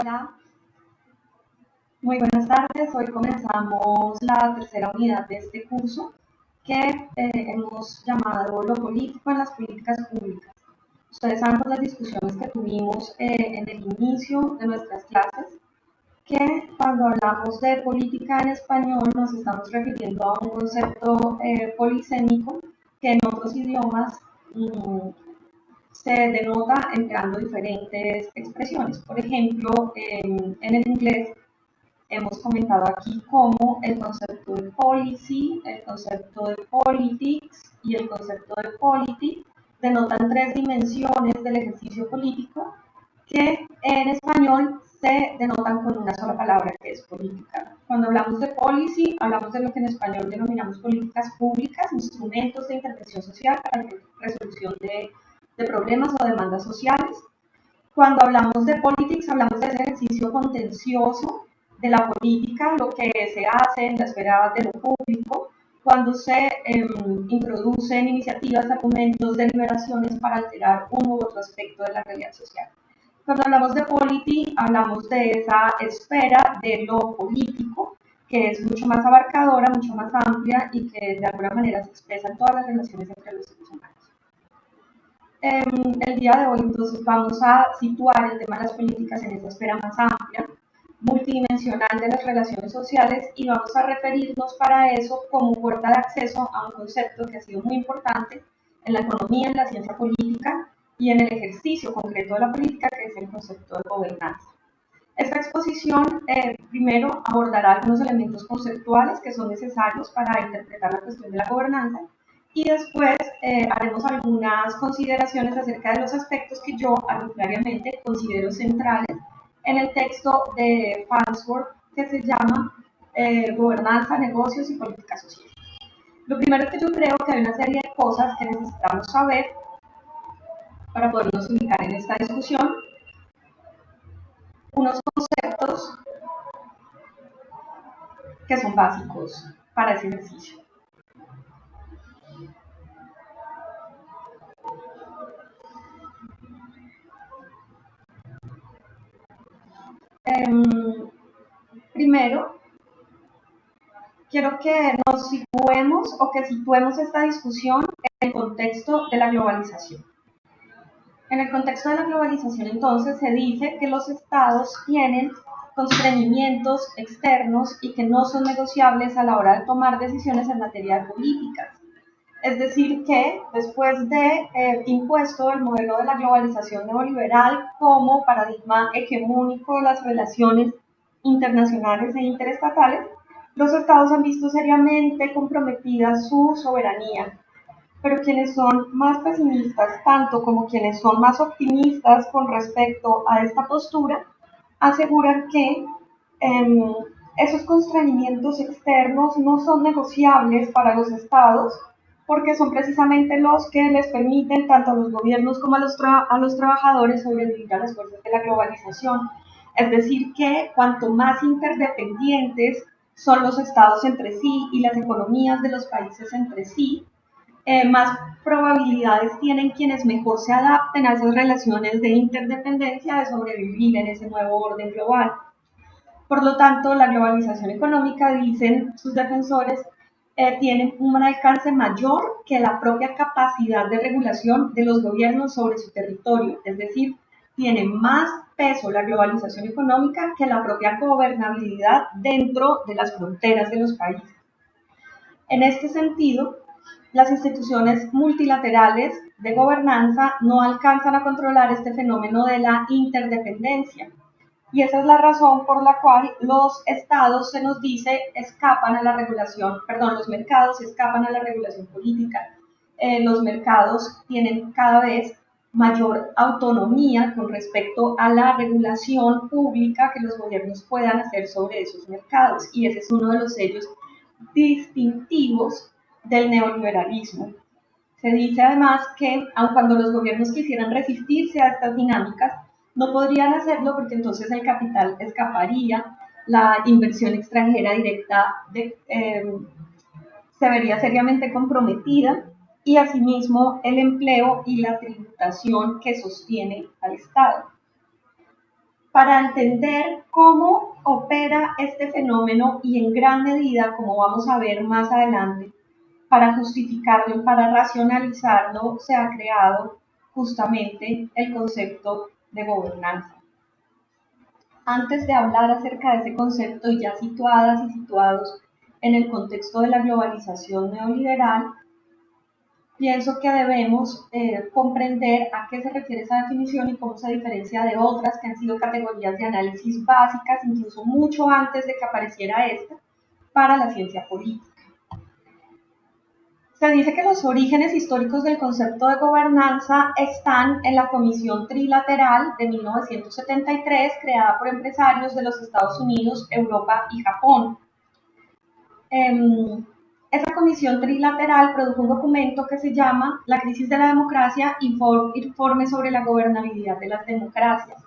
Hola, muy buenas tardes. Hoy comenzamos la tercera unidad de este curso que hemos llamado Lo político en las políticas públicas. Ustedes saben por las discusiones que tuvimos en el inicio de nuestras clases que cuando hablamos de política en español nos estamos refiriendo a un concepto polisémico que en otros idiomas se denota empleando diferentes expresiones. Por ejemplo, en el inglés hemos comentado aquí cómo el concepto de policy, el concepto de politics y el concepto de polity denotan tres dimensiones del ejercicio político que en español se denotan con una sola palabra, que es política. Cuando hablamos de policy, hablamos de lo que en español denominamos políticas públicas, instrumentos de intervención social para la resolución de problemas o demandas sociales. Cuando hablamos de politics, hablamos de ese ejercicio contencioso de la política, lo que se hace en la esfera de lo público, cuando se introducen iniciativas, argumentos, deliberaciones para alterar uno u otro aspecto de la realidad social. Cuando hablamos de polity, hablamos de esa esfera de lo político, que es mucho más abarcadora, mucho más amplia y que de alguna manera se expresa en todas las relaciones entre los seres humanos. El día de hoy entonces vamos a situar el tema de las políticas en esa esfera más amplia, multidimensional de las relaciones sociales y vamos a referirnos para eso como puerta de acceso a un concepto que ha sido muy importante en la economía, en la ciencia política y en el ejercicio concreto de la política, que es el concepto de gobernanza. Esta exposición primero abordará algunos elementos conceptuales que son necesarios para interpretar la cuestión de la gobernanza y después haremos algunas consideraciones acerca de los aspectos que yo arbitrariamente considero centrales en el texto de Farnsworth que se llama Gobernanza, Negocios y Política Social. Lo primero es que yo creo que hay una serie de cosas que necesitamos saber para podernos ubicar en esta discusión, unos conceptos que son básicos para ese ejercicio. Primero, quiero que nos situemos o que situemos esta discusión en el contexto de la globalización. En el contexto de la globalización, entonces, se dice que los estados tienen constreñimientos externos y que no son negociables a la hora de tomar decisiones en materia de políticas. Es decir, que después de impuesto el modelo de la globalización neoliberal como paradigma hegemónico de las relaciones internacionales e interestatales, los estados han visto seriamente comprometida su soberanía. Pero quienes son más pesimistas, tanto como quienes son más optimistas con respecto a esta postura, aseguran que esos constreñimientos externos no son negociables para los estados, porque son precisamente los que les permiten tanto a los gobiernos como a los trabajadores sobrevivir a las fuerzas de la globalización. Es decir, que cuanto más interdependientes son los estados entre sí y las economías de los países entre sí, más probabilidades tienen quienes mejor se adapten a esas relaciones de interdependencia de sobrevivir en ese nuevo orden global. Por lo tanto, la globalización económica, dicen sus defensores, tiene un alcance mayor que la propia capacidad de regulación de los gobiernos sobre su territorio, es decir, tiene más peso la globalización económica que la propia gobernabilidad dentro de las fronteras de los países. En este sentido, las instituciones multilaterales de gobernanza no alcanzan a controlar este fenómeno de la interdependencia. Y esa es la razón por la cual los estados, se nos dice, escapan a la regulación, los mercados escapan a la regulación política. Los mercados tienen cada vez mayor autonomía con respecto a la regulación pública que los gobiernos puedan hacer sobre esos mercados. Y ese es uno de los sellos distintivos del neoliberalismo. Se dice además que, aun cuando los gobiernos quisieran resistirse a estas dinámicas, no podrían hacerlo porque entonces el capital escaparía, la inversión extranjera directa se vería seriamente comprometida y asimismo el empleo y la tributación que sostiene al Estado. para entender cómo opera este fenómeno y en gran medida, como vamos a ver más adelante, para justificarlo y para racionalizarlo, se ha creado justamente el concepto de gobernanza. Antes de hablar acerca de ese concepto y ya situadas y situados en el contexto de la globalización neoliberal, pienso que debemos comprender a qué se refiere esa definición y cómo se diferencia de otras que han sido categorías de análisis básicas, incluso mucho antes de que apareciera esta, para la ciencia política. Se dice que los orígenes históricos del concepto de gobernanza están en la Comisión Trilateral de 1973, creada por empresarios de los Estados Unidos, Europa y Japón. Esa comisión trilateral produjo un documento que se llama La crisis de la democracia, informe sobre la gobernabilidad de las democracias.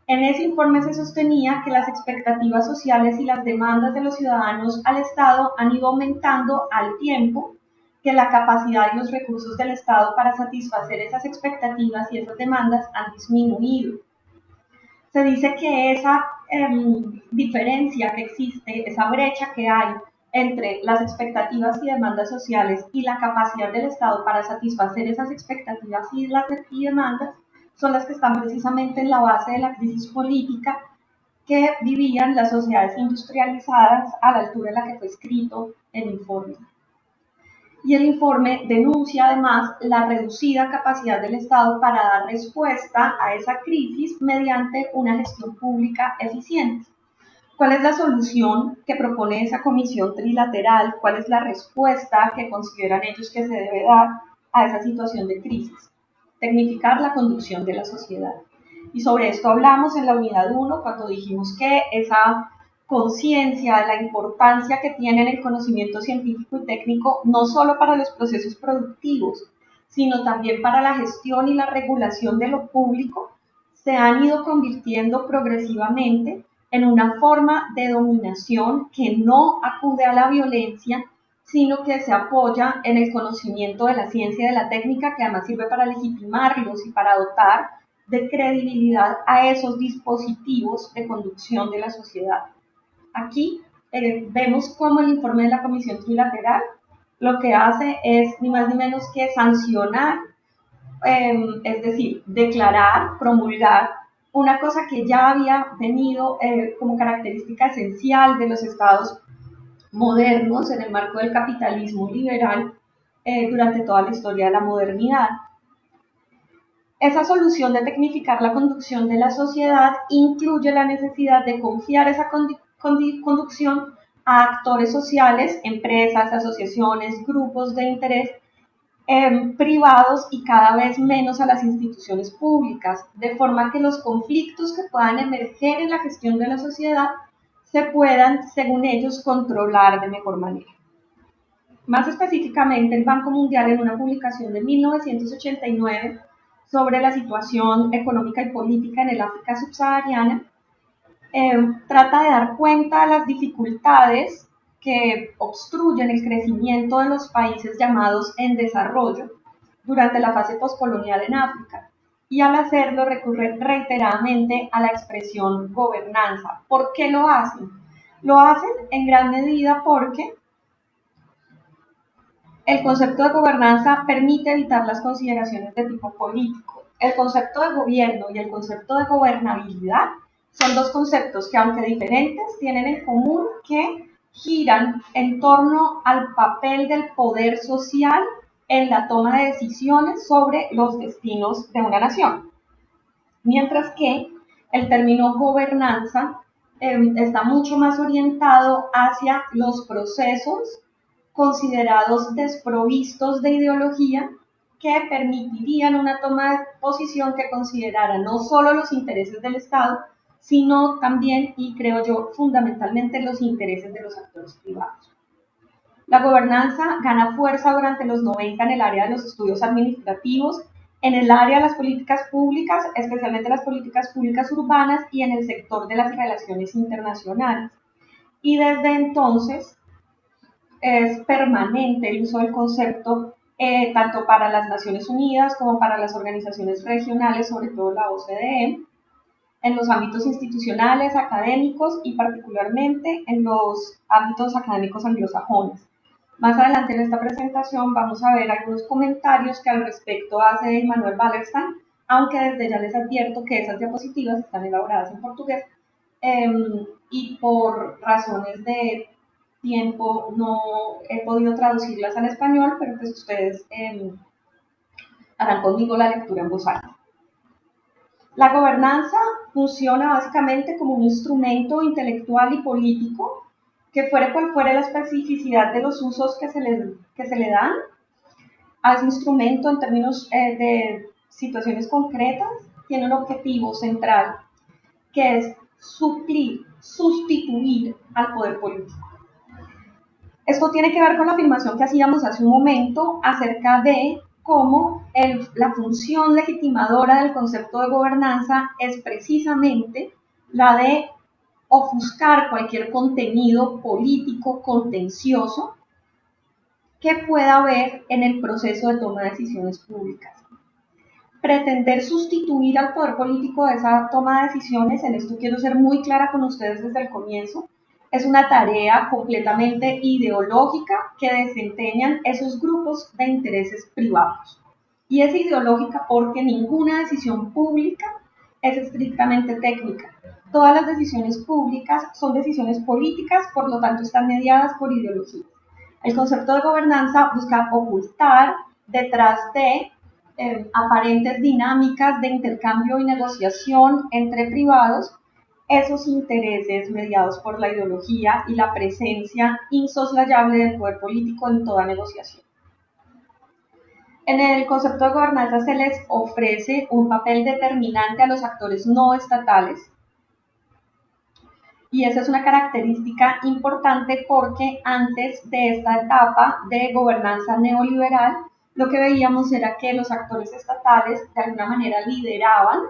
En ese informe se sostenía que las expectativas sociales y las demandas de los ciudadanos al Estado han ido aumentando al tiempo que la capacidad y los recursos del Estado para satisfacer esas expectativas y esas demandas han disminuido. Se dice que esa diferencia que existe, esa brecha que hay entre las expectativas y demandas sociales y la capacidad del Estado para satisfacer esas expectativas y demandas, son las que están precisamente en la base de la crisis política que vivían las sociedades industrializadas a la altura en la que fue escrito el informe. Y el informe denuncia además la reducida capacidad del Estado para dar respuesta a esa crisis mediante una gestión pública eficiente. ¿Cuál es la solución que propone esa comisión trilateral? ¿Cuál es la respuesta que consideran ellos que se debe dar a esa situación de crisis? Tecnificar la conducción de la sociedad. Y sobre esto hablamos en la unidad 1 cuando dijimos que esa conciencia de la importancia que tiene el conocimiento científico y técnico no solo para los procesos productivos, sino también para la gestión y la regulación de lo público, se han ido convirtiendo progresivamente en una forma de dominación que no acude a la violencia, sino que se apoya en el conocimiento de la ciencia y de la técnica, que además sirve para legitimarlos y para dotar de credibilidad a esos dispositivos de conducción de la sociedad. Aquí vemos cómo el informe de la Comisión Trilateral lo que hace es ni más ni menos que sancionar, es decir, declarar, promulgar una cosa que ya había venido como característica esencial de los estados modernos en el marco del capitalismo liberal durante toda la historia de la modernidad. Esa solución de tecnificar la conducción de la sociedad incluye la necesidad de confiar esa conducción a actores sociales, empresas, asociaciones, grupos de interés privados y cada vez menos a las instituciones públicas, de forma que los conflictos que puedan emerger en la gestión de la sociedad se puedan, según ellos, controlar de mejor manera. Más específicamente, el Banco Mundial, en una publicación de 1989 sobre la situación económica y política en el África subsahariana, trata de dar cuenta de las dificultades que obstruyen el crecimiento de los países llamados en desarrollo durante la fase postcolonial en África, y al hacerlo recurre reiteradamente a la expresión gobernanza. ¿Por qué lo hacen? Lo hacen en gran medida porque el concepto de gobernanza permite evitar las consideraciones de tipo político. El concepto de gobierno y el concepto de gobernabilidad son dos conceptos que, aunque diferentes, tienen en común que giran en torno al papel del poder social en la toma de decisiones sobre los destinos de una nación. Mientras que el término gobernanza está mucho más orientado hacia los procesos considerados desprovistos de ideología que permitirían una toma de posición que considerara no solo los intereses del Estado, sino también, y creo yo, fundamentalmente los intereses de los actores privados. La gobernanza gana fuerza durante los 90 en el área de los estudios administrativos, en el área de las políticas públicas, especialmente las políticas públicas urbanas, y en el sector de las relaciones internacionales. Y desde entonces es permanente el uso del concepto tanto para las Naciones Unidas como para las organizaciones regionales, sobre todo la OCDE, en los ámbitos institucionales, académicos y particularmente en los ámbitos académicos anglosajones. Más adelante en esta presentación vamos a ver algunos comentarios que al respecto hace Immanuel Wallerstein, aunque desde ya les advierto que esas diapositivas están elaboradas en portugués y por razones de tiempo no he podido traducirlas al español, pero pues ustedes harán conmigo la lectura en voz alta. La gobernanza funciona básicamente como un instrumento intelectual y político que fuere cual fuere la especificidad de los usos que se le dan a ese instrumento en términos de situaciones concretas, tiene un objetivo central que es suplir, sustituir al poder político. Esto tiene que ver con la afirmación que hacíamos hace un momento acerca de cómo la función legitimadora del concepto de gobernanza es precisamente la de ofuscar cualquier contenido político contencioso que pueda haber en el proceso de toma de decisiones públicas. Pretender sustituir al poder político de esa toma de decisiones, en esto quiero ser muy clara con ustedes desde el comienzo, es una tarea completamente ideológica que desempeñan esos grupos de intereses privados. Y es ideológica porque ninguna decisión pública es estrictamente técnica. Todas las decisiones públicas son decisiones políticas, por lo tanto están mediadas por ideología. El concepto de gobernanza busca ocultar detrás de aparentes dinámicas de intercambio y negociación entre privados esos intereses mediados por la ideología y la presencia insoslayable del poder político en toda negociación. En el concepto de gobernanza se les ofrece un papel determinante a los actores no estatales, y esa es una característica importante porque antes de esta etapa de gobernanza neoliberal, lo que veíamos era que los actores estatales de alguna manera lideraban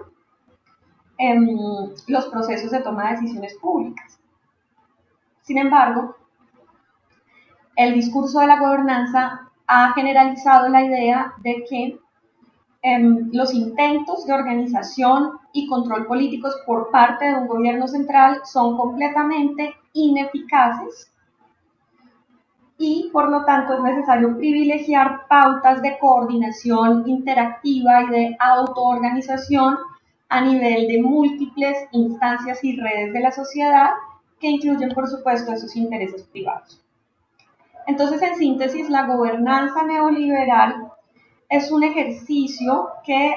los procesos de toma de decisiones públicas. Sin embargo, el discurso de la gobernanza ha generalizado la idea de que los intentos de organización y control políticos por parte de un gobierno central son completamente ineficaces y por lo tanto es necesario privilegiar pautas de coordinación interactiva y de autoorganización a nivel de múltiples instancias y redes de la sociedad que incluyen por supuesto esos intereses privados. Entonces, en síntesis, la gobernanza neoliberal es un ejercicio que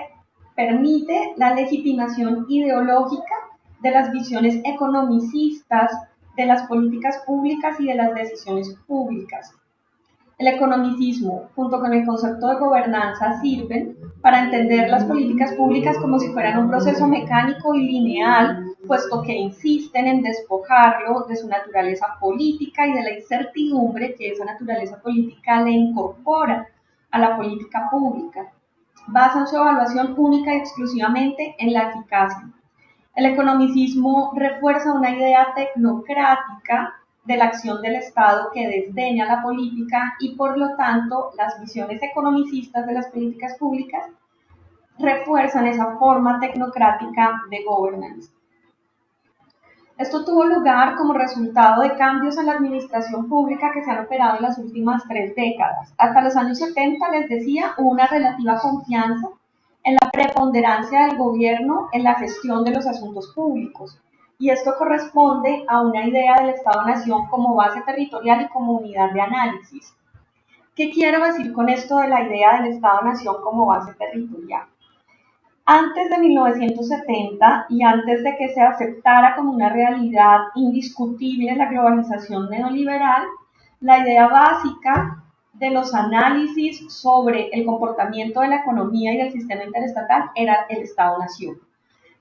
permite la legitimación ideológica de las visiones economicistas de las políticas públicas y de las decisiones públicas. El economicismo, junto con el concepto de gobernanza, sirven para entender las políticas públicas como si fueran un proceso mecánico y lineal, puesto que insisten en despojarlo de su naturaleza política y de la incertidumbre que esa naturaleza política le incorpora a la política pública. Basan su evaluación única y exclusivamente en la eficacia. El economicismo refuerza una idea tecnocrática de la acción del Estado que desdeña la política y por lo tanto las visiones economicistas de las políticas públicas refuerzan esa forma tecnocrática de governance. Esto tuvo lugar como resultado de cambios en la administración pública que se han operado en las últimas 3 décadas. Hasta los años 70, les decía, hubo una relativa confianza en la preponderancia del gobierno en la gestión de los asuntos públicos. Y esto corresponde a una idea del Estado-Nación como base territorial y como unidad de análisis. ¿Qué quiero decir con esto de la idea del Estado-Nación como base territorial? Antes de 1970 y antes de que se aceptara como una realidad indiscutible la globalización neoliberal, la idea básica de los análisis sobre el comportamiento de la economía y del sistema interestatal era el Estado-Nación.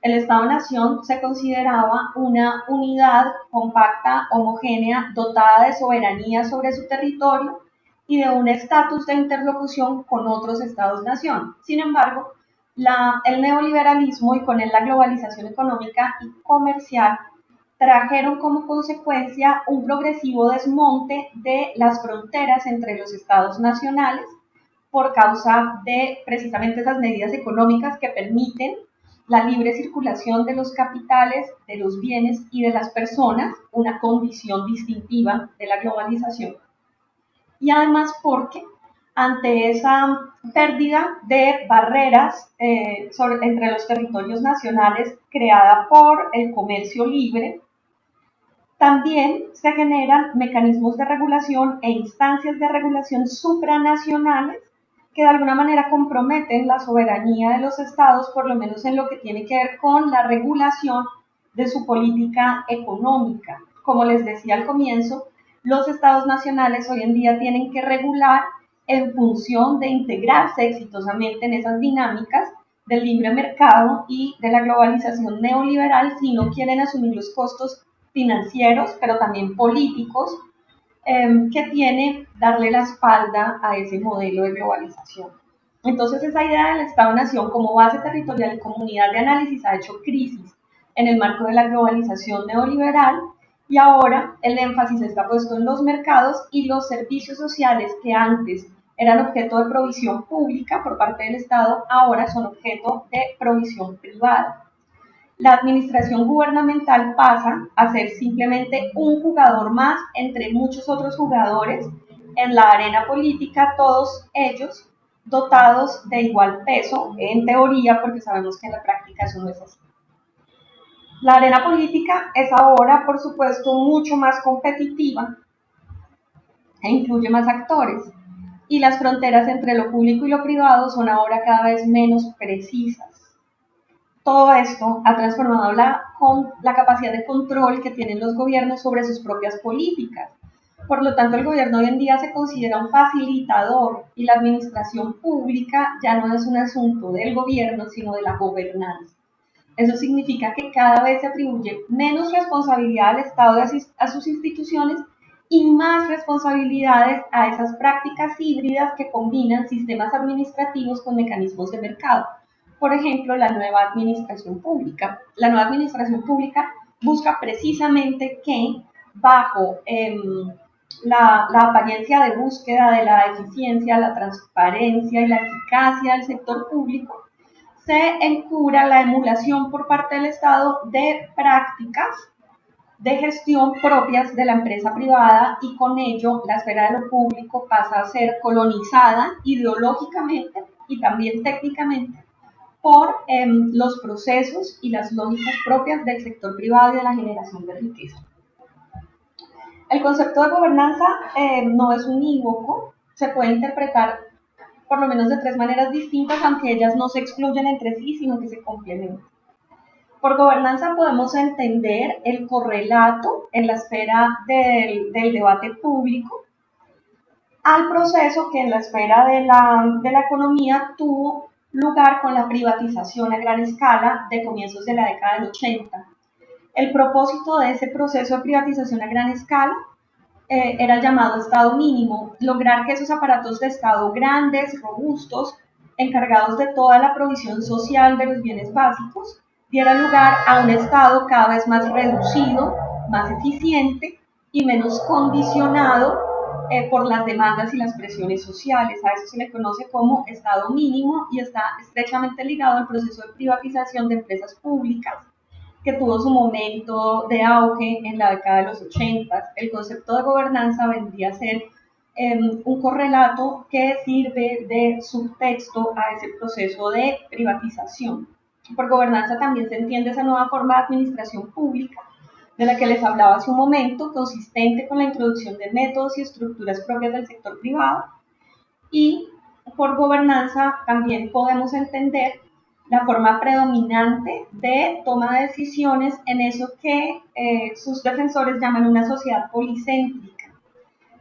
El Estado-Nación se consideraba una unidad compacta, homogénea, dotada de soberanía sobre su territorio y de un estatus de interlocución con otros Estados-Nación. Sin embargo, el neoliberalismo y con él la globalización económica y comercial trajeron como consecuencia un progresivo desmonte de las fronteras entre los estados nacionales por causa de precisamente esas medidas económicas que permiten la libre circulación de los capitales, de los bienes y de las personas, una condición distintiva de la globalización. Y además porque ante esa pérdida de barreras entre los territorios nacionales creada por el comercio libre, también se generan mecanismos de regulación e instancias de regulación supranacionales que de alguna manera comprometen la soberanía de los estados, por lo menos en lo que tiene que ver con la regulación de su política económica. Como les decía al comienzo, los estados nacionales hoy en día tienen que regular en función de integrarse exitosamente en esas dinámicas del libre mercado y de la globalización neoliberal si no quieren asumir los costos financieros, pero también políticos, que tiene darle la espalda a ese modelo de globalización. Entonces, esa idea del Estado-Nación como base territorial y comunidad de análisis ha hecho crisis en el marco de la globalización neoliberal, y ahora el énfasis está puesto en los mercados y los servicios sociales que antes eran objeto de provisión pública por parte del Estado, ahora son objeto de provisión privada. La administración gubernamental pasa a ser simplemente un jugador más entre muchos otros jugadores en la arena política, todos ellos dotados de igual peso, en teoría, porque sabemos que en la práctica eso no es así. La arena política es ahora, por supuesto, mucho más competitiva e incluye más actores, y las fronteras entre lo público y lo privado son ahora cada vez menos precisas. Todo esto ha transformado la capacidad de control que tienen los gobiernos sobre sus propias políticas. Por lo tanto, el gobierno hoy en día se considera un facilitador y la administración pública ya no es un asunto del gobierno, sino de la gobernanza. Eso significa que cada vez se atribuye menos responsabilidad al Estado a sus instituciones y más responsabilidades a esas prácticas híbridas que combinan sistemas administrativos con mecanismos de mercado. Por ejemplo, la nueva administración pública. La nueva administración pública busca precisamente que bajo la apariencia de búsqueda de la eficiencia, la transparencia y la eficacia del sector público, se encubra la emulación por parte del Estado de prácticas de gestión propias de la empresa privada, y con ello la esfera de lo público pasa a ser colonizada ideológicamente y también técnicamente por los procesos y las lógicas propias del sector privado y de la generación de riqueza. El concepto de gobernanza no es unívoco, se puede interpretar por lo menos de tres maneras distintas, aunque ellas no se excluyen entre sí, sino que se complementan. Por gobernanza podemos entender el correlato en la esfera del debate público al proceso que en la esfera de la economía tuvo lugar con la privatización a gran escala de comienzos de la década del 80. El propósito de ese proceso de privatización a gran escala era el llamado Estado mínimo, lograr que esos aparatos de Estado grandes, robustos, encargados de toda la provisión social de los bienes básicos, diera lugar a un Estado cada vez más reducido, más eficiente y menos condicionado por las demandas y las presiones sociales. A eso se le conoce como Estado mínimo y está estrechamente ligado al proceso de privatización de empresas públicas que tuvo su momento de auge en la década de los 80. El concepto de gobernanza vendría a ser un correlato que sirve de subtexto a ese proceso de privatización. Por gobernanza también se entiende esa nueva forma de administración pública de la que les hablaba hace un momento, consistente con la introducción de métodos y estructuras propias del sector privado. Y por gobernanza también podemos entender la forma predominante de toma de decisiones en eso que sus defensores llaman una sociedad policéntrica,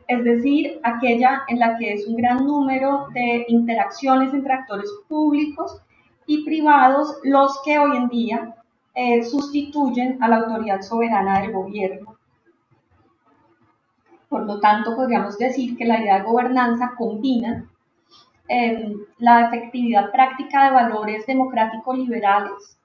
es decir, aquella en la que es un gran número de interacciones entre actores públicos y privados los que hoy en día sustituyen a la autoridad soberana del gobierno. Por lo tanto, podríamos decir que la idea de gobernanza combina la efectividad práctica de valores democráticos liberales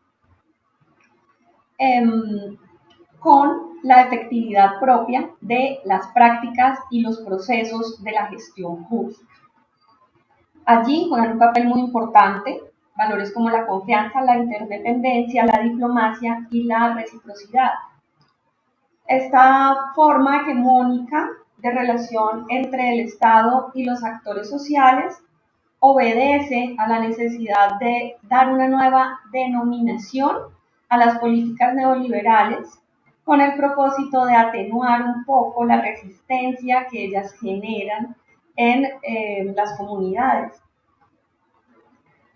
con la efectividad propia de las prácticas y los procesos de la gestión justa. Allí juegan un papel muy importante valores como la confianza, la interdependencia, la diplomacia y la reciprocidad. Esta forma hegemónica de relación entre el Estado y los actores sociales obedece a la necesidad de dar una nueva denominación a las políticas neoliberales con el propósito de atenuar un poco la resistencia que ellas generan en las comunidades.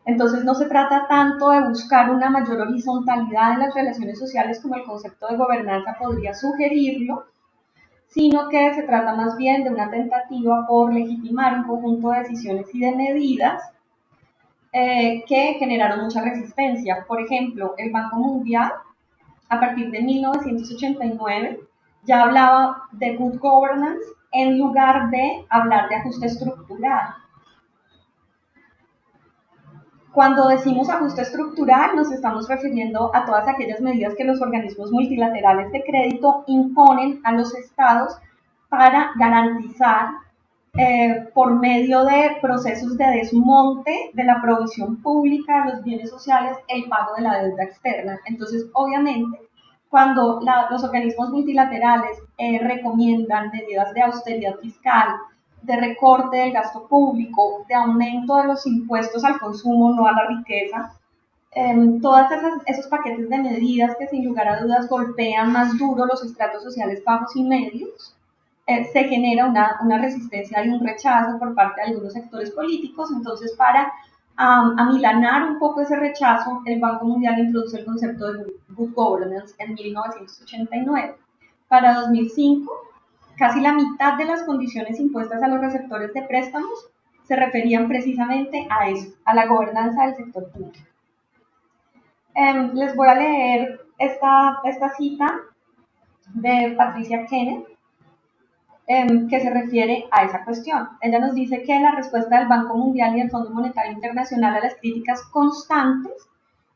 Entonces no se trata tanto de buscar una mayor horizontalidad en las relaciones sociales como el concepto de gobernanza podría sugerirlo, sino que se trata más bien de una tentativa por legitimar un conjunto de decisiones y de medidas que generaron mucha resistencia. Por ejemplo, el Banco Mundial, a partir de 1989, ya hablaba de good governance en lugar de hablar de ajuste estructural. Cuando decimos ajuste estructural, nos estamos refiriendo a todas aquellas medidas que los organismos multilaterales de crédito imponen a los estados para garantizar, por medio de procesos de desmonte de la provisión pública de los bienes sociales, el pago de la deuda externa. Entonces, obviamente, cuando los organismos multilaterales recomiendan medidas de austeridad fiscal, de recorte del gasto público, de aumento de los impuestos al consumo, no a la riqueza, todos esos paquetes de medidas que sin lugar a dudas golpean más duro los estratos sociales bajos y medios, se genera una resistencia y un rechazo por parte de algunos sectores políticos. Entonces, para amilanar un poco ese rechazo, el Banco Mundial introduce el concepto de good governance en 1989. Para 2005, casi la mitad de las condiciones impuestas a los receptores de préstamos se referían precisamente a eso, a la gobernanza del sector público. Les voy a leer esta cita de Patricia Kenneth, que se refiere a esa cuestión. Ella nos dice que la respuesta del Banco Mundial y del Fondo Monetario Internacional a las críticas constantes,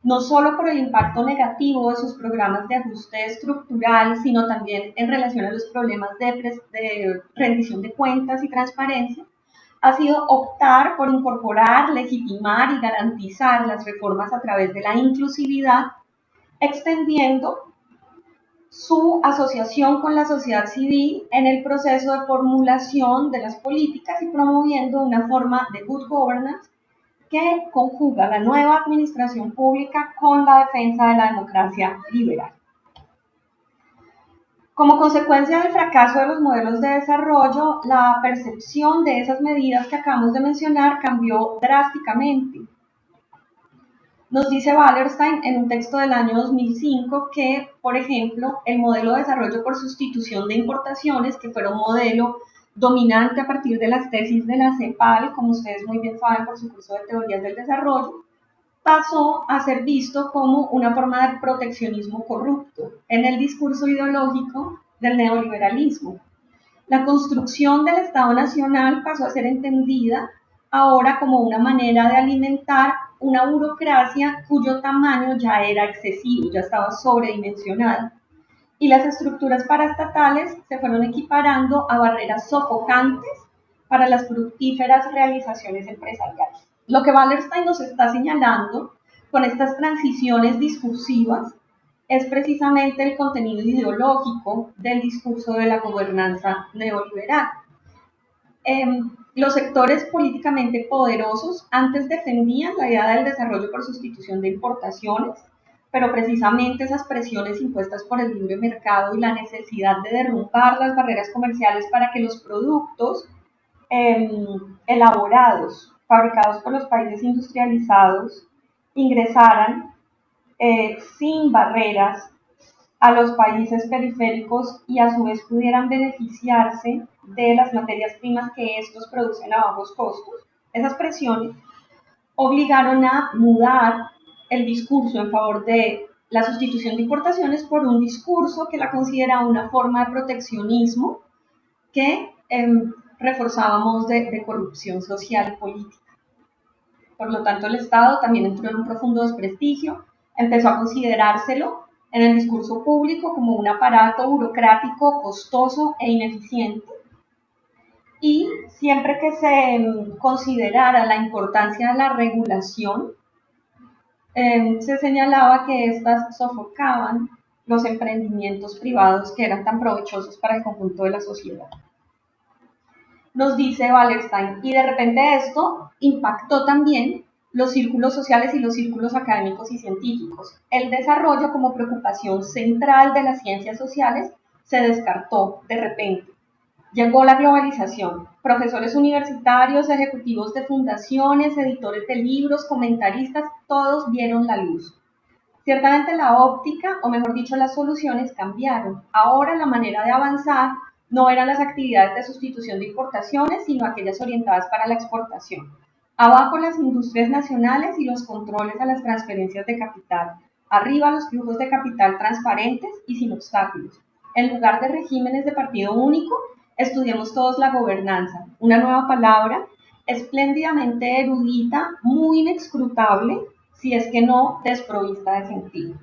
no solo por el impacto negativo de sus programas de ajuste estructural, sino también en relación a los problemas de rendición de cuentas y transparencia, ha sido optar por incorporar, legitimar y garantizar las reformas a través de la inclusividad, extendiendo su asociación con la sociedad civil en el proceso de formulación de las políticas y promoviendo una forma de good governance que conjuga la nueva administración pública con la defensa de la democracia liberal. Como consecuencia del fracaso de los modelos de desarrollo, la percepción de esas medidas que acabamos de mencionar cambió drásticamente. Nos dice Wallerstein en un texto del año 2005 que, por ejemplo, el modelo de desarrollo por sustitución de importaciones, que fue un modelo dominante a partir de las tesis de la CEPAL, como ustedes muy bien saben por su curso de teorías del desarrollo, pasó a ser visto como una forma de proteccionismo corrupto en el discurso ideológico del neoliberalismo. La construcción del Estado Nacional pasó a ser entendida ahora como una manera de alimentar una burocracia cuyo tamaño ya era excesivo, ya estaba sobredimensionado, y las estructuras paraestatales se fueron equiparando a barreras sofocantes para las fructíferas realizaciones empresariales. Lo que Wallerstein nos está señalando con estas transiciones discursivas es precisamente el contenido ideológico del discurso de la gobernanza neoliberal. Los sectores políticamente poderosos antes defendían la idea del desarrollo por sustitución de importaciones, pero precisamente esas presiones impuestas por el libre mercado y la necesidad de derrumbar las barreras comerciales para que los productos elaborados, fabricados por los países industrializados, ingresaran sin barreras a los países periféricos y a su vez pudieran beneficiarse de las materias primas que estos producen a bajos costos. Esas presiones obligaron a mudar el discurso en favor de la sustitución de importaciones por un discurso que la consideraba una forma de proteccionismo que reforzábamos de corrupción social y política. Por lo tanto, el Estado también entró en un profundo desprestigio, empezó a considerárselo en el discurso público como un aparato burocrático costoso e ineficiente. Y siempre que se considerara la importancia de la regulación, se señalaba que estas sofocaban los emprendimientos privados que eran tan provechosos para el conjunto de la sociedad. Nos dice Wallerstein, y de repente esto impactó también los círculos sociales y los círculos académicos y científicos. El desarrollo como preocupación central de las ciencias sociales se descartó de repente. Llegó la globalización. Profesores universitarios, ejecutivos de fundaciones, editores de libros, comentaristas, todos vieron la luz. Ciertamente la óptica, o mejor dicho, las soluciones cambiaron. Ahora la manera de avanzar no eran las actividades de sustitución de importaciones, sino aquellas orientadas para la exportación. Abajo las industrias nacionales y los controles a las transferencias de capital. Arriba los flujos de capital transparentes y sin obstáculos. En lugar de regímenes de partido único, estudiemos todos la gobernanza, una nueva palabra espléndidamente erudita, muy inescrutable, si es que no desprovista de sentido.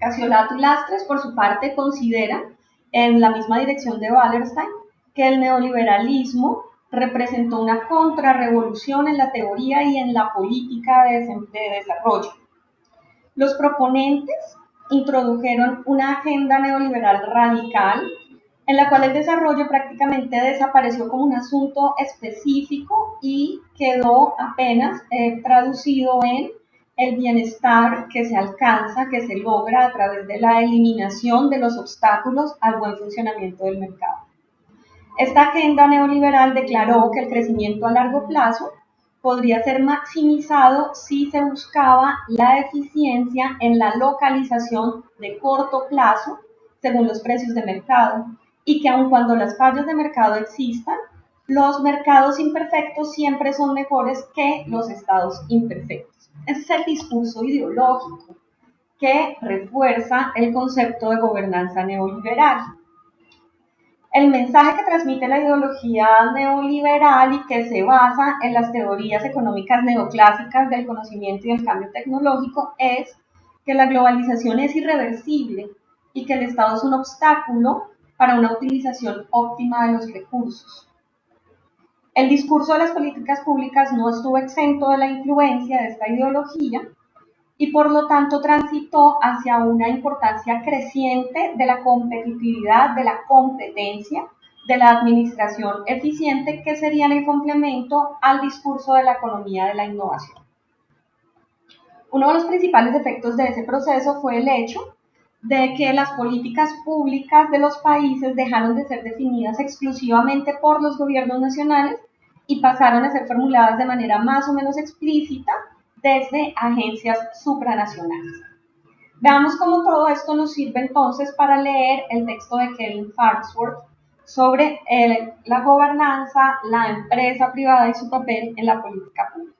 Casiolato y Lastres, por su parte, considera, en la misma dirección de Wallerstein, que el neoliberalismo representó una contrarrevolución en la teoría y en la política de desarrollo. Los proponentes introdujeron una agenda neoliberal radical en la cual el desarrollo prácticamente desapareció como un asunto específico y quedó apenas traducido en el bienestar que se alcanza, que se logra a través de la eliminación de los obstáculos al buen funcionamiento del mercado. Esta agenda neoliberal declaró que el crecimiento a largo plazo podría ser maximizado si se buscaba la eficiencia en la localización de corto plazo según los precios de mercado, y que aun cuando las fallas de mercado existan, los mercados imperfectos siempre son mejores que los estados imperfectos. Ese es el discurso ideológico que refuerza el concepto de gobernanza neoliberal. El mensaje que transmite la ideología neoliberal y que se basa en las teorías económicas neoclásicas del conocimiento y el cambio tecnológico es que la globalización es irreversible y que el Estado es un obstáculo para una utilización óptima de los recursos. El discurso de las políticas públicas no estuvo exento de la influencia de esta ideología y por lo tanto transitó hacia una importancia creciente de la competitividad, de la competencia, de la administración eficiente, que serían el complemento al discurso de la economía de la innovación. Uno de los principales efectos de ese proceso fue el hecho de que las políticas públicas de los países dejaron de ser definidas exclusivamente por los gobiernos nacionales y pasaron a ser formuladas de manera más o menos explícita desde agencias supranacionales. Veamos cómo todo esto nos sirve entonces para leer el texto de Kevin Farnsworth sobre la gobernanza, la empresa privada y su papel en la política pública.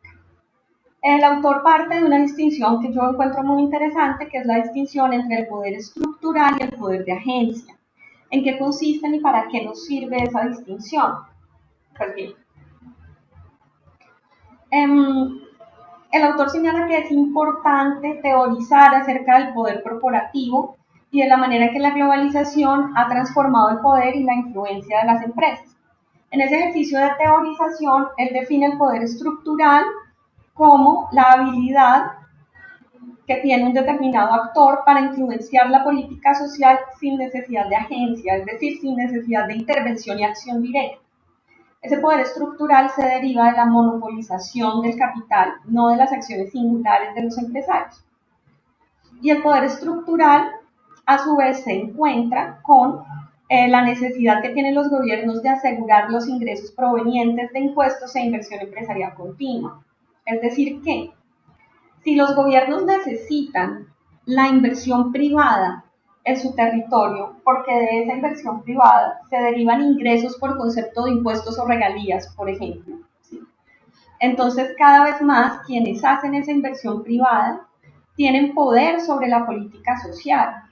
El autor parte de una distinción que yo encuentro muy interesante, que es la distinción entre el poder estructural y el poder de agencia. ¿En qué consisten y para qué nos sirve esa distinción? Pues bien, el autor señala que es importante teorizar acerca del poder corporativo y de la manera en que la globalización ha transformado el poder y la influencia de las empresas. En ese ejercicio de teorización, él define el poder estructural como la habilidad que tiene un determinado actor para influenciar la política social sin necesidad de agencia, es decir, sin necesidad de intervención y acción directa. Ese poder estructural se deriva de la monopolización del capital, no de las acciones singulares de los empresarios. Y el poder estructural, a su vez, se encuentra con la necesidad que tienen los gobiernos de asegurar los ingresos provenientes de impuestos e inversión empresarial continua. Es decir, que si los gobiernos necesitan la inversión privada en su territorio, porque de esa inversión privada se derivan ingresos por concepto de impuestos o regalías, por ejemplo, ¿sí? Entonces, cada vez más, quienes hacen esa inversión privada tienen poder sobre la política social.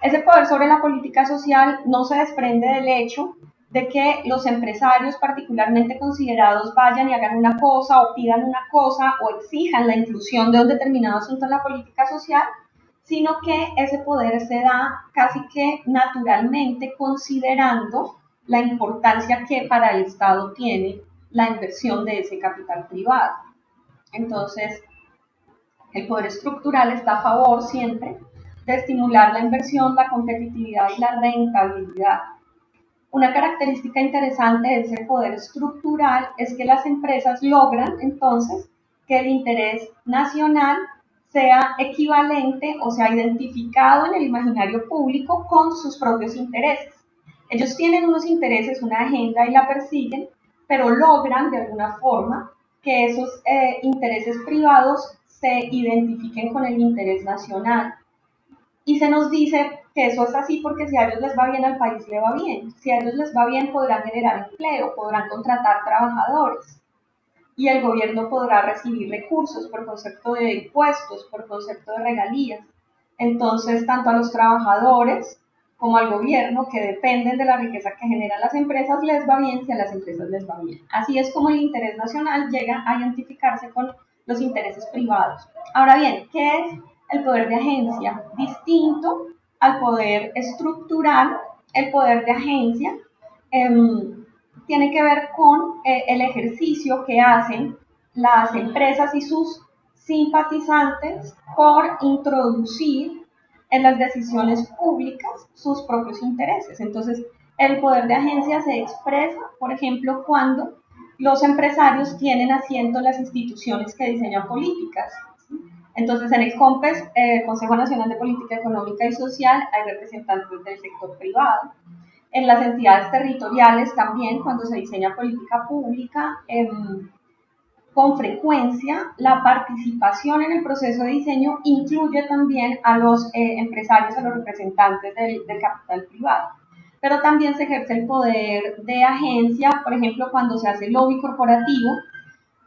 Ese poder sobre la política social no se desprende del hecho de que los empresarios particularmente considerados vayan y hagan una cosa o pidan una cosa o exijan la inclusión de un determinado asunto en la política social, sino que ese poder se da casi que naturalmente considerando la importancia que para el Estado tiene la inversión de ese capital privado. Entonces, El poder estructural está a favor siempre de estimular la inversión, la competitividad y la rentabilidad. Una característica interesante de ese poder estructural es que las empresas logran entonces que el interés nacional sea equivalente o sea identificado en el imaginario público con sus propios intereses. Ellos tienen unos intereses, una agenda y la persiguen, pero logran de alguna forma que esos intereses privados se identifiquen con el interés nacional. Y se nos dice que eso es así porque si a ellos les va bien, al país le va bien. Si a ellos les va bien, podrán generar empleo, podrán contratar trabajadores y el gobierno podrá recibir recursos por concepto de impuestos, por concepto de regalías. Entonces, tanto a los trabajadores como al gobierno, que dependen de la riqueza que generan las empresas, les va bien si a las empresas les va bien. Así es como el interés nacional llega a identificarse con los intereses privados. Ahora bien, ¿qué es el poder de agencia? Distinto al poder estructural, el poder de agencia tiene que ver con el ejercicio que hacen las empresas y sus simpatizantes por introducir en las decisiones públicas sus propios intereses. Entonces, el poder de agencia se expresa, por ejemplo, cuando los empresarios tienen asiento en las instituciones que diseñan políticas. Entonces, en el COMPES, Consejo Nacional de Política Económica y Social, hay representantes del sector privado. En las entidades territoriales también, cuando se diseña política pública, con frecuencia la participación en el proceso de diseño incluye también a los empresarios, a los representantes del capital privado. Pero también se ejerce el poder de agencia, por ejemplo, cuando se hace lobby corporativo,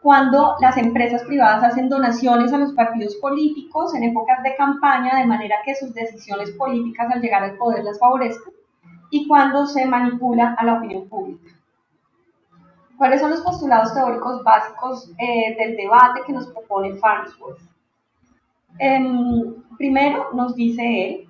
cuando las empresas privadas hacen donaciones a los partidos políticos en épocas de campaña, de manera que sus decisiones políticas al llegar al poder las favorezcan, y cuando se manipula a la opinión pública. ¿Cuáles son los postulados teóricos básicos del debate que nos propone Farnsworth? Primero, nos dice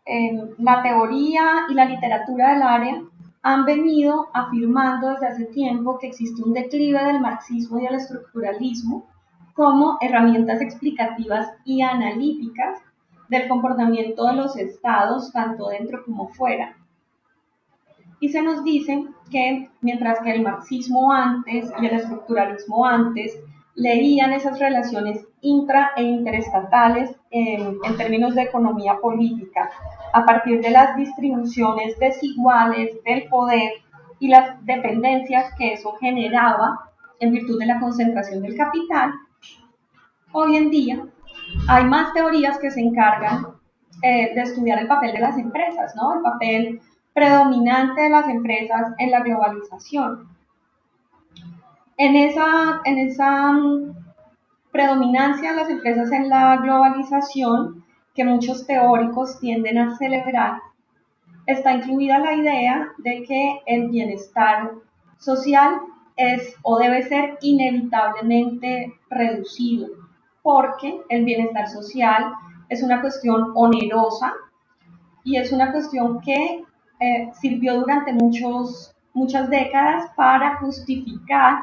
él, la teoría y la literatura del área han venido afirmando desde hace tiempo que existe un declive del marxismo y del estructuralismo como herramientas explicativas y analíticas del comportamiento de los estados, tanto dentro como fuera. Y se nos dice que mientras que el marxismo antes y el estructuralismo antes leían esas relaciones intra e interestatales en términos de economía política a partir de las distribuciones desiguales del poder y las dependencias que eso generaba en virtud de la concentración del capital, hoy en día hay más teorías que se encargan de estudiar el papel de las empresas, ¿no? El papel predominante de las empresas en la globalización. En esa predominancia de las empresas en la globalización, que muchos teóricos tienden a celebrar, está incluida la idea de que el bienestar social es o debe ser inevitablemente reducido, porque el bienestar social es una cuestión onerosa y es una cuestión que sirvió durante muchas décadas para justificar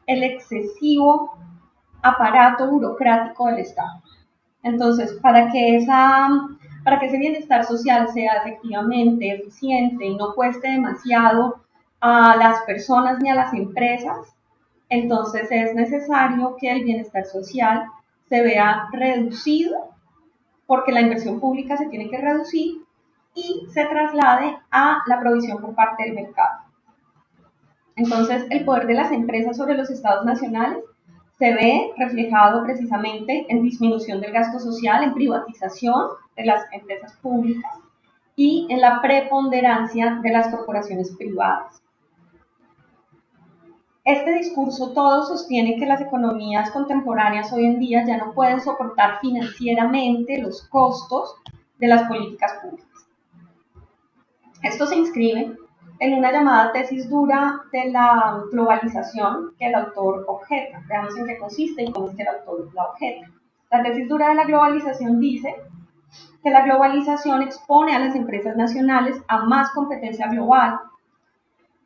el excesivo aparato burocrático del Estado. Entonces, para que ese bienestar social sea efectivamente eficiente y no cueste demasiado a las personas ni a las empresas, entonces es necesario que el bienestar social se vea reducido, porque la inversión pública se tiene que reducir y se traslade a la provisión por parte del mercado. Entonces, el poder de las empresas sobre los estados nacionales se ve reflejado precisamente en disminución del gasto social, en privatización de las empresas públicas y en la preponderancia de las corporaciones privadas. Este discurso todo sostiene que las economías contemporáneas hoy en día ya no pueden soportar financieramente los costos de las políticas públicas. Esto se inscribe en una llamada tesis dura de la globalización que el autor objeta. Veamos en qué consiste y cómo es que el autor la objeta. La tesis dura de la globalización dice que la globalización expone a las empresas nacionales a más competencia global,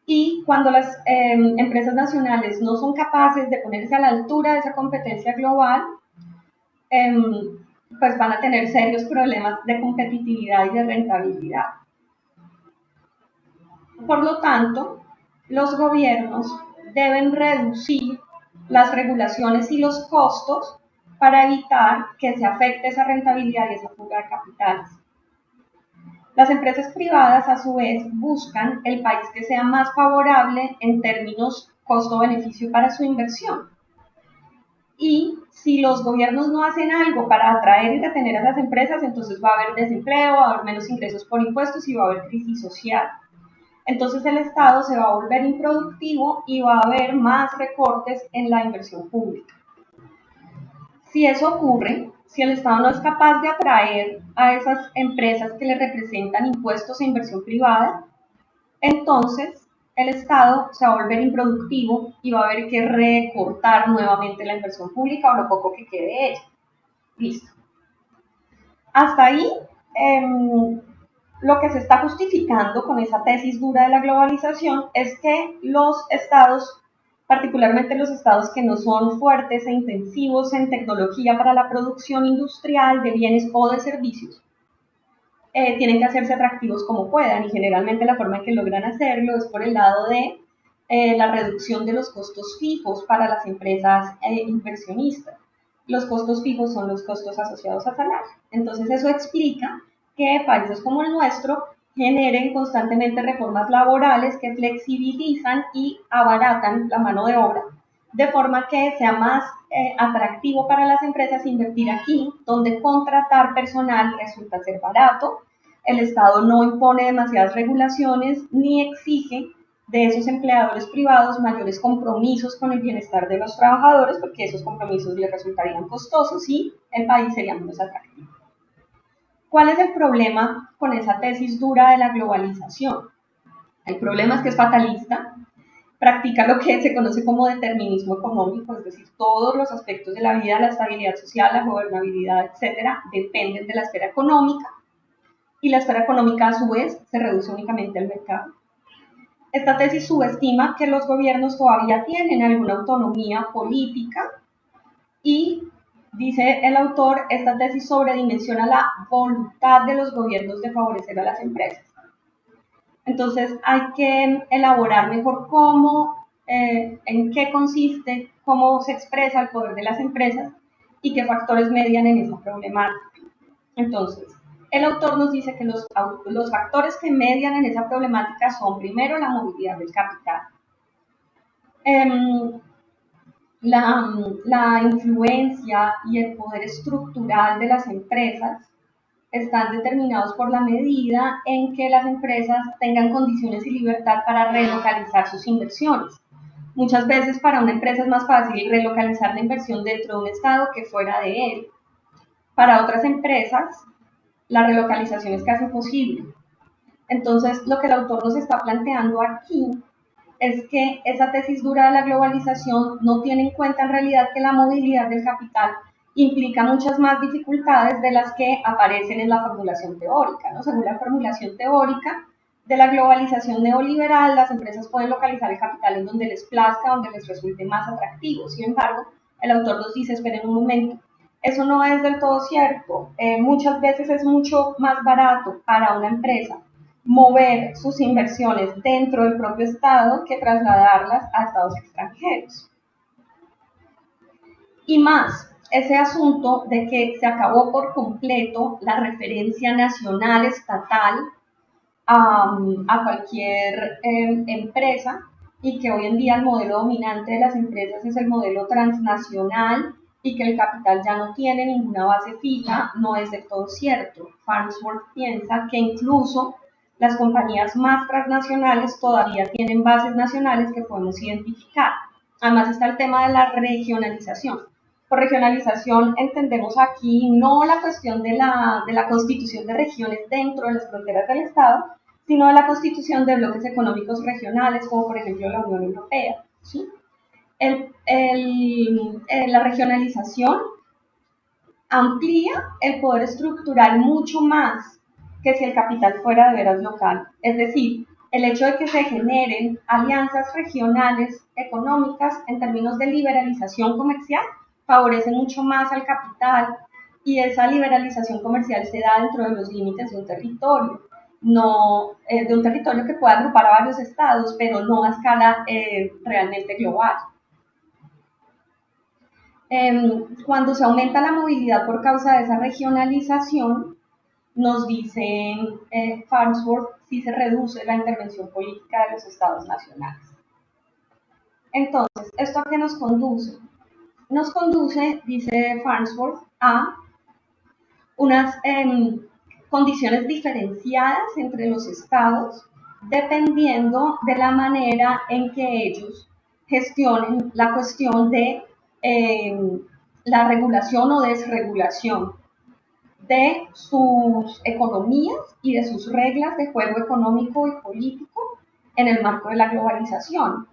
y cuando las empresas nacionales no son capaces de ponerse a la altura de esa competencia global, pues van a tener serios problemas de competitividad y de rentabilidad. Por lo tanto, los gobiernos deben reducir las regulaciones y los costos para evitar que se afecte esa rentabilidad y esa fuga de capitales. Las empresas privadas, a su vez, buscan el país que sea más favorable en términos costo-beneficio para su inversión. Y si los gobiernos no hacen algo para atraer y retener a esas empresas, entonces va a haber desempleo, va a haber menos ingresos por impuestos y va a haber crisis social. Entonces el Estado se va a volver improductivo y va a haber más recortes en la inversión pública. Si eso ocurre, si el Estado no es capaz de atraer a esas empresas que le representan impuestos e inversión privada, entonces el Estado se va a volver improductivo y va a haber que recortar nuevamente la inversión pública o lo poco que quede de ella. Listo. Hasta ahí, lo que se está justificando con esa tesis dura de la globalización es que los estados, particularmente los estados que no son fuertes e intensivos en tecnología para la producción industrial de bienes o de servicios, tienen que hacerse atractivos como puedan, y generalmente la forma en que logran hacerlo es por el lado de la reducción de los costos fijos para las empresas inversionistas. Los costos fijos son los costos asociados a salario. Entonces eso explica que países como el nuestro generen constantemente reformas laborales que flexibilizan y abaratan la mano de obra, de forma que sea más atractivo para las empresas invertir aquí, donde contratar personal resulta ser barato. El Estado no impone demasiadas regulaciones ni exige de esos empleadores privados mayores compromisos con el bienestar de los trabajadores, porque esos compromisos les resultarían costosos y el país sería menos atractivo. ¿Cuál es el problema con esa tesis dura de la globalización? El problema es que es fatalista, practica lo que se conoce como determinismo económico, es decir, todos los aspectos de la vida, la estabilidad social, la gobernabilidad, etcétera, dependen de la esfera económica, y la esfera económica a su vez se reduce únicamente al mercado. Esta tesis subestima que los gobiernos todavía tienen alguna autonomía política y, dice el autor, esta tesis sobredimensiona la voluntad de los gobiernos de favorecer a las empresas. Entonces hay que elaborar mejor cómo, en qué consiste, cómo se expresa el poder de las empresas y qué factores median en esa problemática. Entonces, el autor nos dice que los factores que median en esa problemática son, primero, la movilidad del capital. La influencia y el poder estructural de las empresas están determinados por la medida en que las empresas tengan condiciones y libertad para relocalizar sus inversiones. Muchas veces para una empresa es más fácil relocalizar la inversión dentro de un estado que fuera de él. Para otras empresas, la relocalización es casi imposible. Entonces, lo que el autor nos está planteando aquí es que esa tesis dura de la globalización no tiene en cuenta en realidad que la movilidad del capital implica muchas más dificultades de las que aparecen en la formulación teórica, ¿no? Según la formulación teórica de la globalización neoliberal, las empresas pueden localizar el capital en donde les plazca, donde les resulte más atractivo. Sin embargo, el autor nos dice, esperen un momento, eso no es del todo cierto. Muchas veces es mucho más barato para una empresa mover sus inversiones dentro del propio Estado que trasladarlas a estados extranjeros. Y más, ese asunto de que se acabó por completo la referencia nacional estatal a cualquier empresa, y que hoy en día el modelo dominante de las empresas es el modelo transnacional y que el capital ya no tiene ninguna base fija, no es del todo cierto. Farnsworth piensa que incluso las compañías más transnacionales todavía tienen bases nacionales que podemos identificar. Además está el tema de la regionalización. Por regionalización entendemos aquí no la cuestión de la constitución de regiones dentro de las fronteras del Estado, sino de la constitución de bloques económicos regionales, como por ejemplo la Unión Europea, ¿sí? La regionalización amplía el poder estructural mucho más que si el capital fuera de veras local. Es decir, el hecho de que se generen alianzas regionales económicas en términos de liberalización comercial favorecen mucho más al capital y esa liberalización comercial se da dentro de los límites de un territorio, no de un territorio que pueda agrupar a varios estados, pero no a escala realmente global. Cuando se aumenta la movilidad por causa de esa regionalización, nos dicen Farnsworth, sí se reduce la intervención política de los estados nacionales. Entonces, ¿esto a qué nos conduce? Nos conduce, dice Farnsworth, a unas condiciones diferenciadas entre los estados dependiendo de la manera en que ellos gestionen la cuestión de la regulación o desregulación de sus economías y de sus reglas de juego económico y político en el marco de la globalización.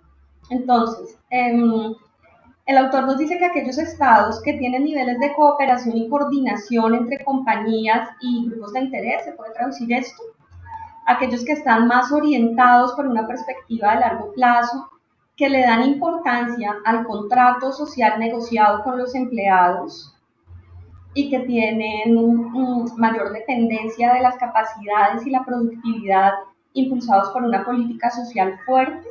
Entonces, el autor nos dice que aquellos estados que tienen niveles de cooperación y coordinación entre compañías y grupos de interés, se puede traducir esto, aquellos que están más orientados por una perspectiva de largo plazo, que le dan importancia al contrato social negociado con los empleados y que tienen mayor dependencia de las capacidades y la productividad impulsados por una política social fuerte,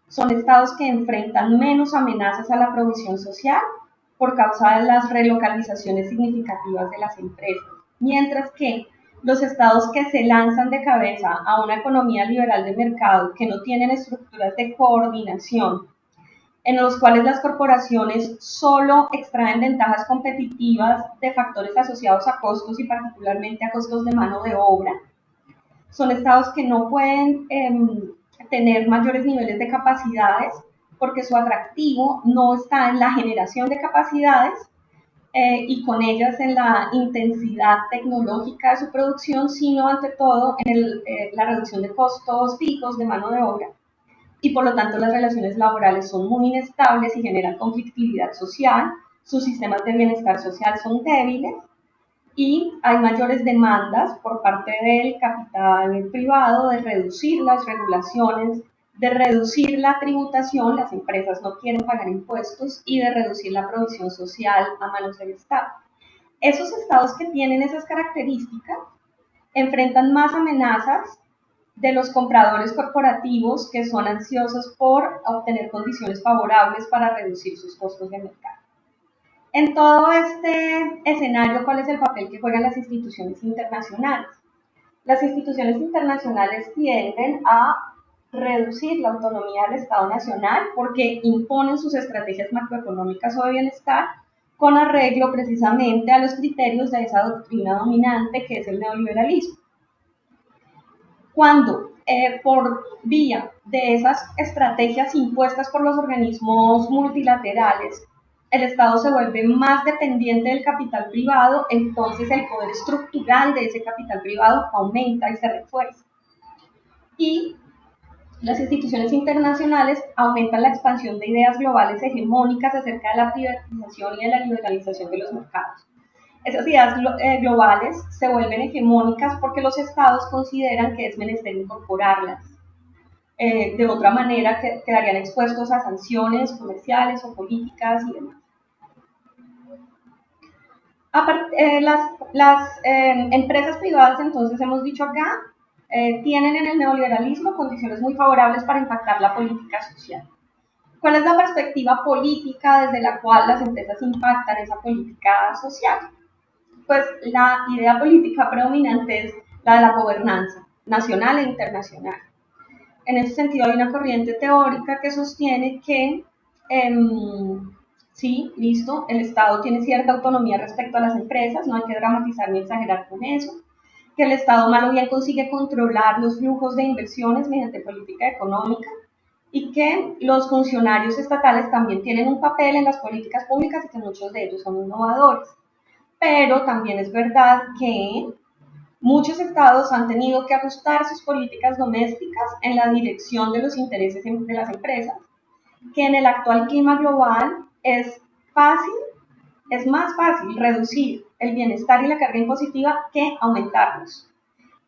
son estados que enfrentan menos amenazas a la provisión social por causa de las relocalizaciones significativas de las empresas, mientras que los estados que se lanzan de cabeza a una economía liberal de mercado, que no tienen estructuras de coordinación, en los cuales las corporaciones solo extraen ventajas competitivas de factores asociados a costos y particularmente a costos de mano de obra, son estados que no pueden tener mayores niveles de capacidades porque su atractivo no está en la generación de capacidades y con ellas en la intensidad tecnológica de su producción, sino ante todo en la reducción de costos fijos de mano de obra. Y por lo tanto las relaciones laborales son muy inestables y generan conflictividad social, sus sistemas de bienestar social son débiles y hay mayores demandas por parte del capital privado de reducir las regulaciones, de reducir la tributación, las empresas no quieren pagar impuestos, y de reducir la provisión social a manos del Estado. Esos estados que tienen esas características enfrentan más amenazas de los compradores corporativos que son ansiosos por obtener condiciones favorables para reducir sus costos de mercado. En todo este escenario, ¿cuál es el papel que juegan las instituciones internacionales? Las instituciones internacionales tienden a reducir la autonomía del Estado nacional porque imponen sus estrategias macroeconómicas o de bienestar con arreglo precisamente a los criterios de esa doctrina dominante que es el neoliberalismo. Cuando por vía de esas estrategias impuestas por los organismos multilaterales, el Estado se vuelve más dependiente del capital privado, entonces el poder estructural de ese capital privado aumenta y se refuerza. Y las instituciones internacionales aumentan la expansión de ideas globales hegemónicas acerca de la privatización y de la liberalización de los mercados. Esas ideas globales se vuelven hegemónicas porque los estados consideran que es menester incorporarlas. De otra manera quedarían expuestos a sanciones comerciales o políticas y demás. Las empresas privadas, entonces hemos dicho acá, tienen en el neoliberalismo condiciones muy favorables para impactar la política social. ¿Cuál es la perspectiva política desde la cual las empresas impactan esa política social? Pues la idea política predominante es la de la gobernanza nacional e internacional. En ese sentido hay una corriente teórica que sostiene que sí, listo, el Estado tiene cierta autonomía respecto a las empresas, no hay que dramatizar ni exagerar con eso, que el Estado malo bien consigue controlar los flujos de inversiones mediante política económica y que los funcionarios estatales también tienen un papel en las políticas públicas y que muchos de ellos son innovadores. Pero también es verdad que muchos estados han tenido que ajustar sus políticas domésticas en la dirección de los intereses de las empresas, que en el actual clima global es más fácil reducir el bienestar y la carga impositiva que aumentarlos,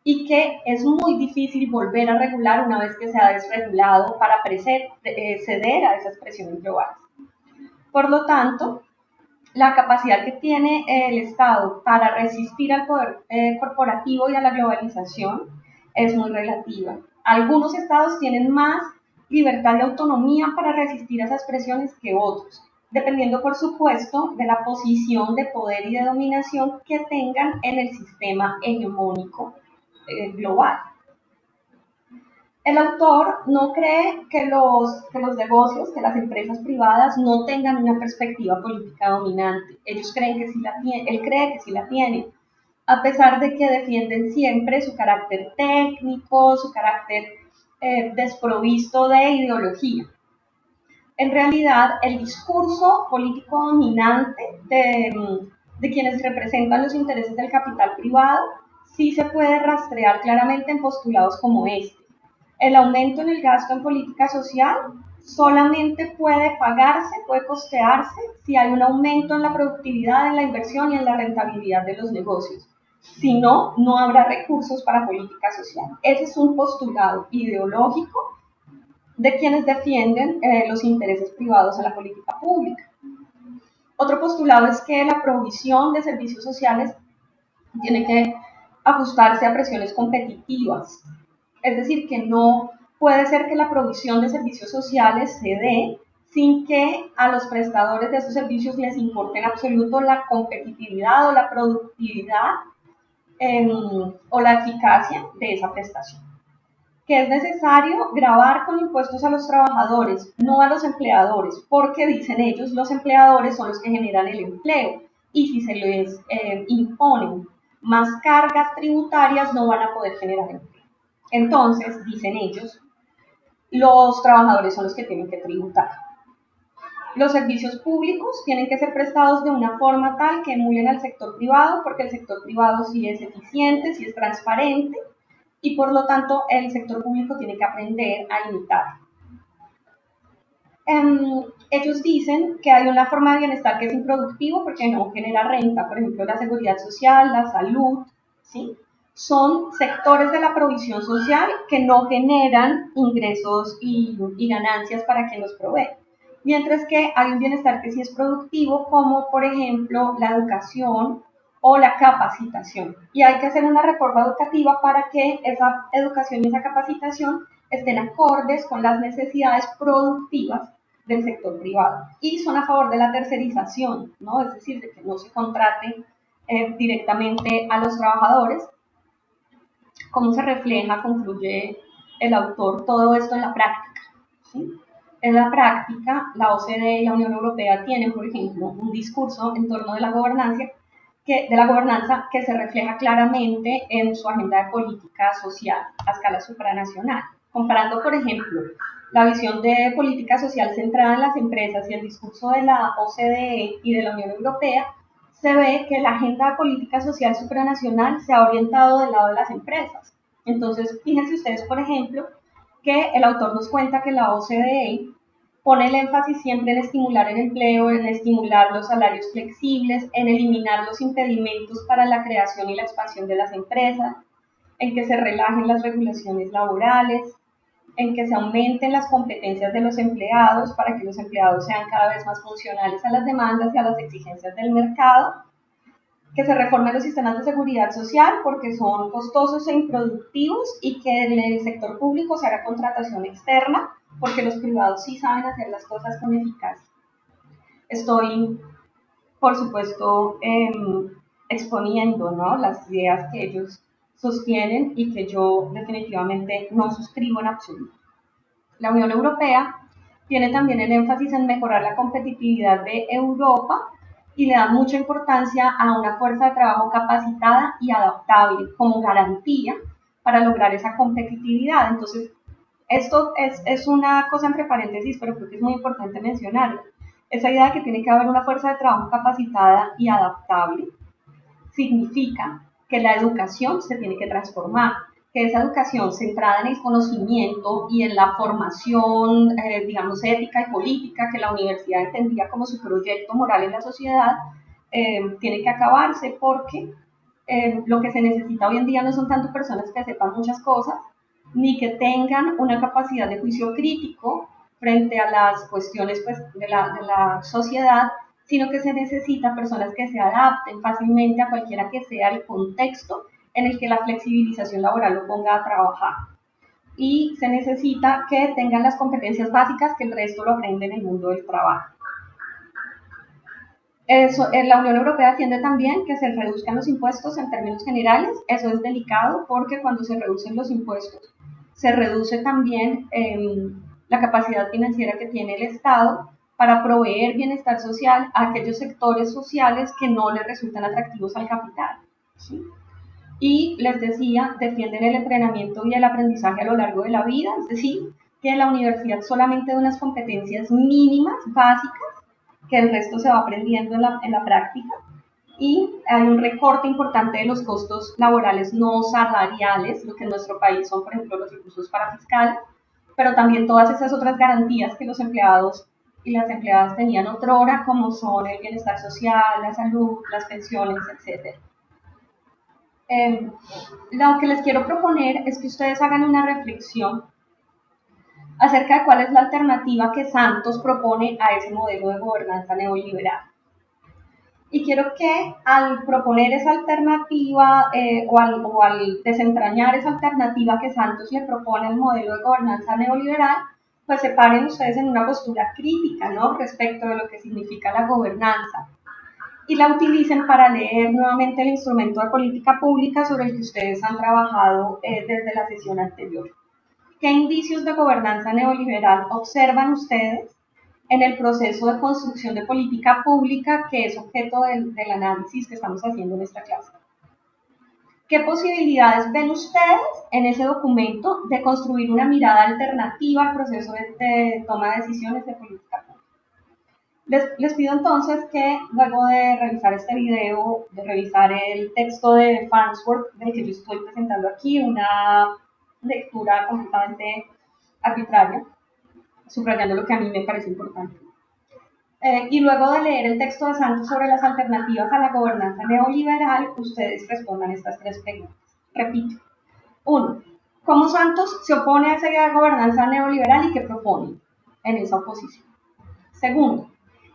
y que es muy difícil volver a regular una vez que se ha desregulado para ceder a esas presiones globales. Por lo tanto, la capacidad que tiene el Estado para resistir al poder corporativo y a la globalización es muy relativa. Algunos estados tienen más libertad y autonomía para resistir a esas presiones que otros, dependiendo, por supuesto, de la posición de poder y de dominación que tengan en el sistema hegemónico global. El autor no cree que los negocios, que las empresas privadas no tengan una perspectiva política dominante. Ellos creen que sí la tienen, él cree que sí la tienen, a pesar de que defienden siempre su carácter técnico, su carácter desprovisto de ideología. En realidad, el discurso político dominante de quienes representan los intereses del capital privado sí se puede rastrear claramente en postulados como este. El aumento en el gasto en política social solamente puede pagarse, puede costearse si hay un aumento en la productividad, en la inversión y en la rentabilidad de los negocios. Si no, no habrá recursos para política social. Ese es un postulado ideológico de quienes defienden los intereses privados en la política pública. Otro postulado es que la provisión de servicios sociales tiene que ajustarse a presiones competitivas. Es decir, que no puede ser que la provisión de servicios sociales se dé sin que a los prestadores de esos servicios les importe en absoluto la competitividad o la productividad o la eficacia de esa prestación. Que es necesario gravar con impuestos a los trabajadores, no a los empleadores, porque dicen ellos, los empleadores son los que generan el empleo y si se les imponen más cargas tributarias no van a poder generar empleo. Entonces, dicen ellos, los trabajadores son los que tienen que tributar. Los servicios públicos tienen que ser prestados de una forma tal que emulen al sector privado, porque el sector privado sí es eficiente, sí es transparente, y por lo tanto el sector público tiene que aprender a imitar. Ellos dicen que hay una forma de bienestar que es improductivo porque no genera renta, por ejemplo la seguridad social, la salud, ¿sí? Son sectores de la provisión social que no generan ingresos y ganancias para quien los provee. Mientras que hay un bienestar que sí es productivo, como por ejemplo la educación o la capacitación. Y hay que hacer una reforma educativa para que esa educación y esa capacitación estén acordes con las necesidades productivas del sector privado. Y son a favor de la tercerización, ¿no? Es decir, de que no se contrate directamente a los trabajadores. ¿Cómo se refleja, concluye el autor, todo esto en la práctica? ¿Sí? En la práctica, la OCDE y la Unión Europea tienen, por ejemplo, un discurso en torno de la gobernanza que se refleja claramente en su agenda de política social a escala supranacional. Comparando, por ejemplo, la visión de política social centrada en las empresas y el discurso de la OCDE y de la Unión Europea, se ve que la agenda de política social supranacional se ha orientado del lado de las empresas. Entonces, fíjense ustedes, por ejemplo, que el autor nos cuenta que la OCDE pone el énfasis siempre en estimular el empleo, en estimular los salarios flexibles, en eliminar los impedimentos para la creación y la expansión de las empresas, en que se relajen las regulaciones laborales, en que se aumenten las competencias de los empleados para que los empleados sean cada vez más funcionales a las demandas y a las exigencias del mercado, que se reformen los sistemas de seguridad social porque son costosos e improductivos y que en el sector público se haga contratación externa porque los privados sí saben hacer las cosas con eficacia. Estoy, por supuesto, exponiendo, ¿no?, las ideas que ellos sostienen y que yo definitivamente no suscribo en absoluto. La Unión Europea tiene también el énfasis en mejorar la competitividad de Europa y le da mucha importancia a una fuerza de trabajo capacitada y adaptable como garantía para lograr esa competitividad. Entonces, esto es una cosa entre paréntesis, pero creo que es muy importante mencionarlo. Esa idea de que tiene que haber una fuerza de trabajo capacitada y adaptable significa que la educación se tiene que transformar, que esa educación centrada en el conocimiento y en la formación, digamos, ética y política que la universidad entendía como su proyecto moral en la sociedad, tiene que acabarse porque lo que se necesita hoy en día no son tanto personas que sepan muchas cosas, ni que tengan una capacidad de juicio crítico frente a las cuestiones pues, de la sociedad, sino que se necesita personas que se adapten fácilmente a cualquiera que sea el contexto en el que la flexibilización laboral lo ponga a trabajar. Y se necesita que tengan las competencias básicas que el resto lo aprende en el mundo del trabajo. La Unión Europea defiende también que se reduzcan los impuestos en términos generales. Eso es delicado porque cuando se reducen los impuestos, se reduce también la capacidad financiera que tiene el Estado para proveer bienestar social a aquellos sectores sociales que no le resultan atractivos al capital, ¿sí? Y les decía, defienden el entrenamiento y el aprendizaje a lo largo de la vida, es decir, que la universidad solamente da unas competencias mínimas, básicas, que el resto se va aprendiendo en la práctica, y hay un recorte importante de los costos laborales no salariales, lo que en nuestro país son, por ejemplo, los recursos para fiscal, pero también todas esas otras garantías que los empleados y las empleadas tenían otrora, como son el bienestar social, la salud, las pensiones, etc. Lo que les quiero proponer es que ustedes hagan una reflexión acerca de cuál es la alternativa que Santos propone a ese modelo de gobernanza neoliberal. Y quiero que al proponer esa alternativa o al desentrañar esa alternativa que Santos le propone al modelo de gobernanza neoliberal, pues se paren ustedes en una postura crítica, ¿no?, respecto de lo que significa la gobernanza, y la utilicen para leer nuevamente el instrumento de política pública sobre el que ustedes han trabajado desde la sesión anterior. ¿Qué indicios de gobernanza neoliberal observan ustedes en el proceso de construcción de política pública que es objeto del análisis que estamos haciendo en esta clase? ¿Qué posibilidades ven ustedes en ese documento de construir una mirada alternativa al proceso de toma de decisiones de política pública? Les pido entonces que luego de revisar este video, de revisar el texto de Farnsworth, del que yo estoy presentando aquí, una lectura completamente arbitraria, subrayando lo que a mí me parece importante. Y luego de leer el texto de Santos sobre las alternativas a la gobernanza neoliberal, ustedes respondan estas tres preguntas. Repito. 1. ¿Cómo Santos se opone a esa idea de gobernanza neoliberal y qué propone en esa oposición? Segundo,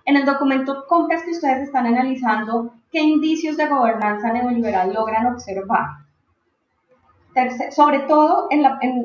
en el documento COMPAS que ustedes están analizando, ¿qué indicios de gobernanza neoliberal logran observar? Sobre todo,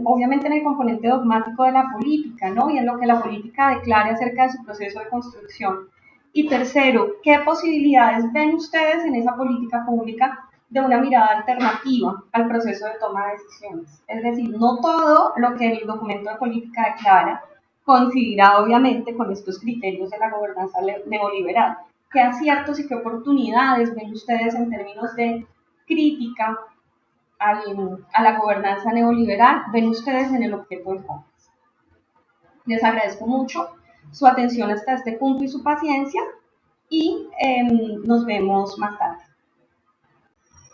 obviamente en el componente dogmático de la política, ¿no?, y en lo que la política declare acerca de su proceso de construcción. Y tercero, ¿qué posibilidades ven ustedes en esa política pública de una mirada alternativa al proceso de toma de decisiones? Es decir, no todo lo que el documento de política declara coincidirá obviamente con estos criterios de la gobernanza neoliberal. ¿Qué aciertos y qué oportunidades ven ustedes en términos de crítica a la gobernanza neoliberal ven ustedes en el objeto del COMPAS? Les agradezco mucho su atención hasta este punto y su paciencia, y nos vemos más tarde.